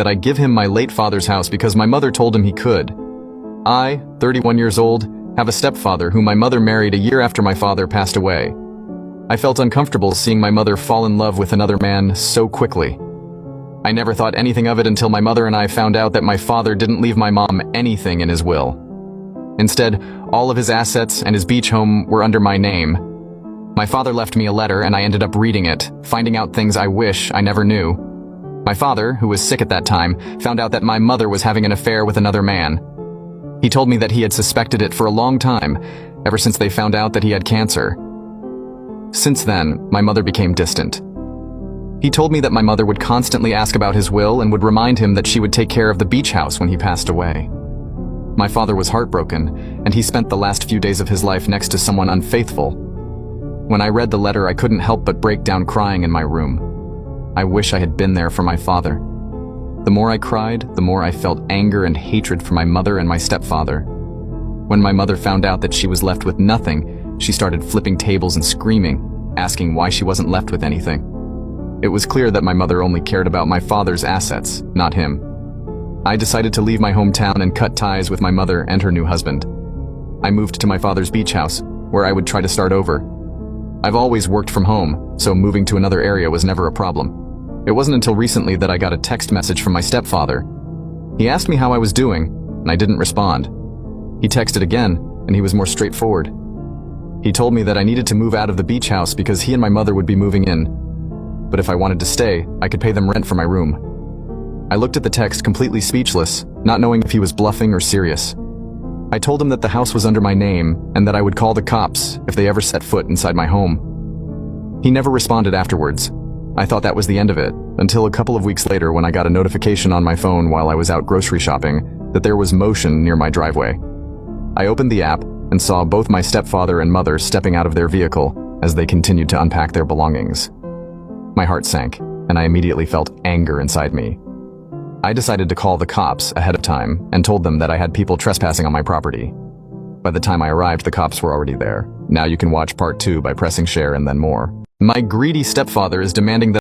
that I give him my late father's house because my mother told him he could. I, 31 years old, have a stepfather whom my mother married a year after my father passed away. I felt uncomfortable seeing my mother fall in love with another man so quickly. I never thought anything of it until my mother and I found out that my father didn't leave my mom anything in his will. Instead, all of his assets and his beach home were under my name. My father left me a letter and I ended up reading it, finding out things I wish I never knew. My father, who was sick at that time, found out that my mother was having an affair with another man. He told me that he had suspected it for a long time, ever since they found out that he had cancer. Since then, my mother became distant. He told me that my mother would constantly ask about his will and would remind him that she would take care of the beach house when he passed away. My father was heartbroken, and he spent the last few days of his life next to someone unfaithful. When I read the letter, I couldn't help but break down crying in my room. I wish I had been there for my father. The more I cried, the more I felt anger and hatred for my mother and my stepfather. When my mother found out that she was left with nothing, she started flipping tables and screaming, asking why she wasn't left with anything. It was clear that my mother only cared about my father's assets, not him. I decided to leave my hometown and cut ties with my mother and her new husband. I moved to my father's beach house, where I would try to start over. I've always worked from home, so moving to another area was never a problem. It wasn't until recently that I got a text message from my stepfather. He asked me how I was doing, and I didn't respond. He texted again, and he was more straightforward. He told me that I needed to move out of the beach house because he and my mother would be moving in. But if I wanted to stay, I could pay them rent for my room. I looked at the text completely speechless, not knowing if he was bluffing or serious. I told him that the house was under my name and that I would call the cops if they ever set foot inside my home. He never responded afterwards. I thought that was the end of it, until a couple of weeks later when I got a notification on my phone while I was out grocery shopping that there was motion near my driveway. I opened the app and saw both my stepfather and mother stepping out of their vehicle as they continued to unpack their belongings. My heart sank, and I immediately felt anger inside me. I decided to call the cops ahead of time and told them that I had people trespassing on my property. By the time I arrived, the cops were already there. Now you can watch part 2 by pressing share and then more. My greedy stepfather is demanding that